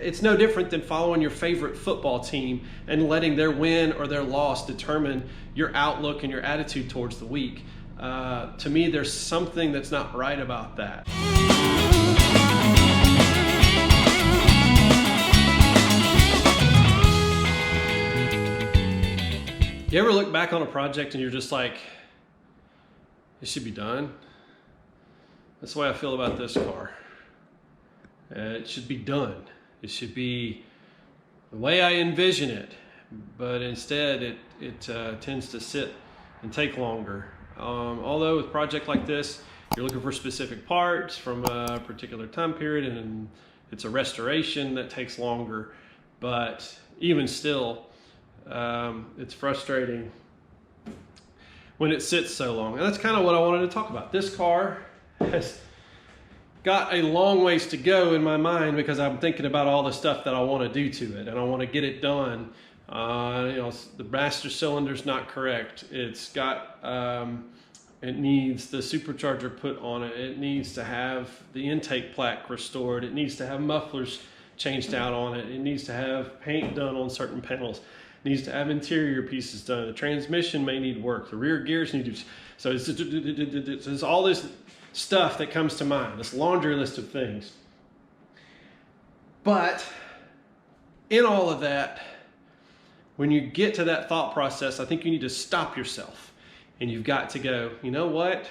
it's no different than following your favorite football team and letting their win or their loss determine your outlook and your attitude towards the week. To me, there's something that's not right about that. You ever look back on a project and you're just like, it should be done? That's the way I feel about this car. It should be done. It should be the way I envision it, but instead it tends to sit and take longer. Although with a project like this, you're looking for specific parts from a particular time period, and it's a restoration that takes longer, but even still, it's frustrating when it sits so long. And that's kind of what I wanted to talk about. This car has got a long ways to go in my mind because I'm thinking about all the stuff that I want to do to it, and I want to get it done. The master cylinder's not correct. It's got, it needs the supercharger put on it. It needs to have the intake plaque restored. It needs to have mufflers changed out on it. It needs to have paint done on certain panels. It needs to have interior pieces done. The transmission may need work. The rear gears need to, so it's all this stuff that comes to mind, this laundry list of things. But in all of that, when you get to that thought process, I think you need to stop yourself and you've got to go, you know what?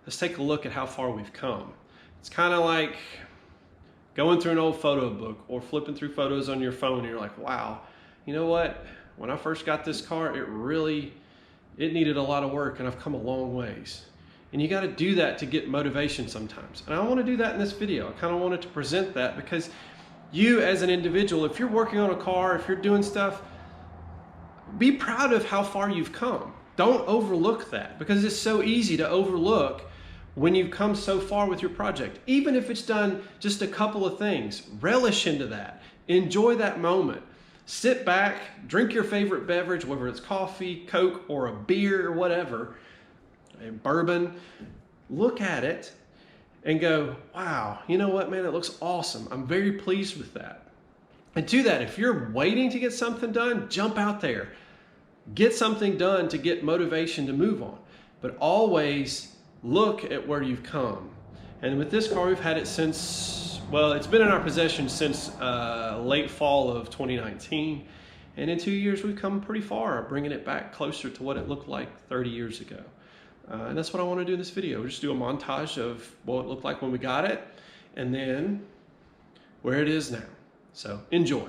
Let's take a look at how far we've come. It's kind of like going through an old photo book or flipping through photos on your phone and you're like, wow, you know what? When I first got this car, it needed a lot of work and I've come a long ways. And you got to do that to get motivation sometimes. And I want to do that in this video. I kind of wanted to present that because you as an individual, if you're working on a car, if you're doing stuff, be proud of how far you've come. Don't overlook that because it's so easy to overlook when you've come so far with your project. Even if it's done just a couple of things, relish into that. Enjoy that moment. Sit back, drink your favorite beverage, whether it's coffee, Coke, or a beer or whatever, a bourbon, look at it and go, wow, you know what, man, it looks awesome. I'm very pleased with that. And to that, if you're waiting to get something done, jump out there. Get something done to get motivation to move on. But always look at where you've come. And with this car, we've had it since, well, it's been in our possession since late fall of 2019. And in 2 years, we've come pretty far, bringing it back closer to what it looked like 30 years ago. And that's what I want to do in this video. We'll just do a montage of what it looked like when we got it, and then where it is now. So enjoy.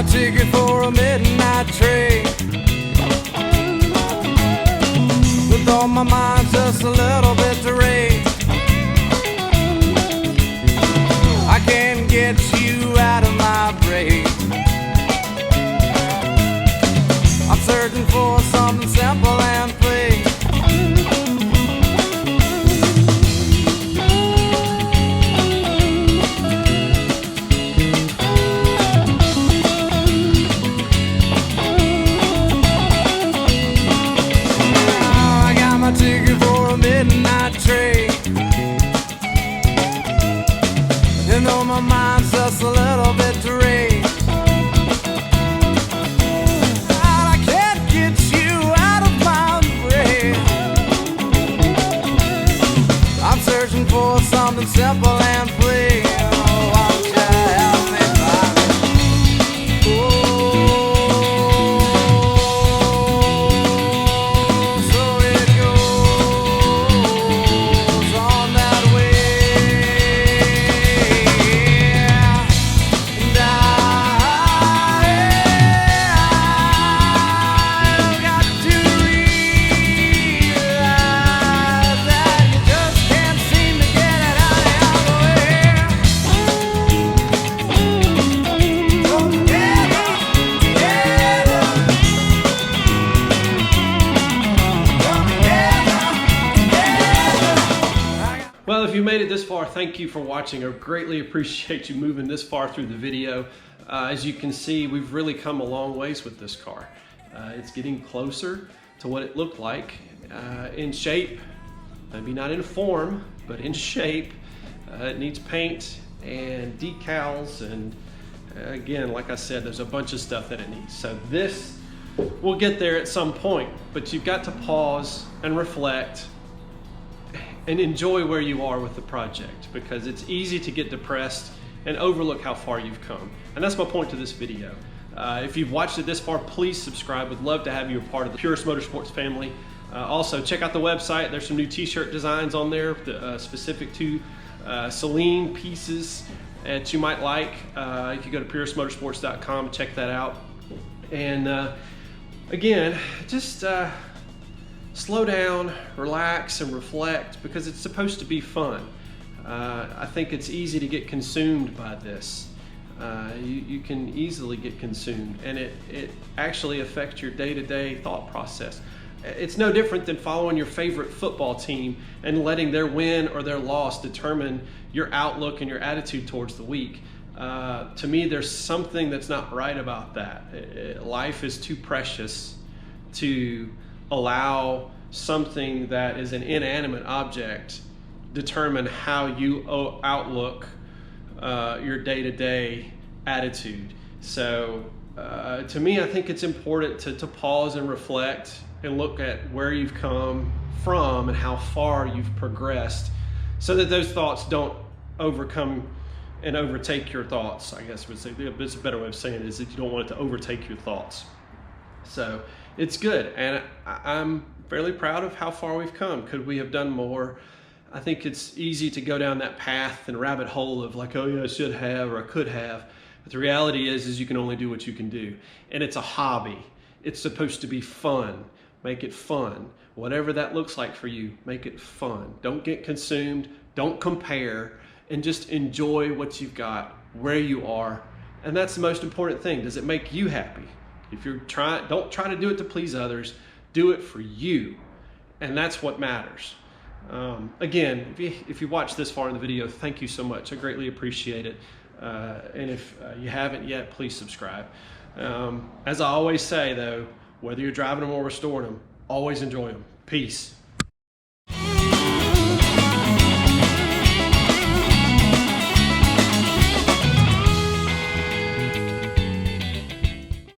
my ticket for a midnight train. With all my mind's just a little bit deranged. I can't get you out of my brain. I'm searching for something simple and plain. I got my ticket you made it this far, thank you for watching. I greatly appreciate you moving this far through the video. As you can see, we've really come a long ways with this car. It's getting closer to what it looked like in shape, maybe not in form, but in shape. It needs paint and decals, and again, like I said, there's a bunch of stuff that it needs. So this will get there at some point, but you've got to pause and reflect and enjoy where you are with the project, because it's easy to get depressed and overlook how far you've come. And that's my point to this video. If you've watched it this far, please subscribe. Would love to have you a part of the Purist Motorsports family. Also, check out the website. There's some new t-shirt designs on there specific to Saleen pieces that you might like. You can go to puristmotorsports.com and check that out. And again, just slow down, relax, and reflect, because it's supposed to be fun. I think it's easy to get consumed by this. You can easily get consumed, and it actually affects your day-to-day thought process. It's no different than following your favorite football team and letting their win or their loss determine your outlook and your attitude towards the week. To me, there's something that's not right about that. Life is too precious to allow something that is an inanimate object determine how you outlook your day-to-day attitude. So to me, I think it's important to pause and reflect and look at where you've come from and how far you've progressed, so that those thoughts don't overcome and overtake your thoughts. I guess it's a better way of saying it is that you don't want it to overtake your thoughts. So it's good, and I'm fairly proud of how far we've come. Could we have done more? I think it's easy to go down that path and rabbit hole of like, oh yeah, I should have, or I could have. But the reality is you can only do what you can do. And it's a hobby. It's supposed to be fun. Make it fun. Whatever that looks like for you, make it fun. Don't get consumed. Don't compare. And just enjoy what you've got, where you are. And that's the most important thing. Does it make you happy? If you're don't try to do it to please others. Do it for you. And that's what matters. Again, if you watched this far in the video, thank you so much. I greatly appreciate it. And if you haven't yet, please subscribe. As I always say though, whether you're driving them or restoring them, always enjoy them. Peace.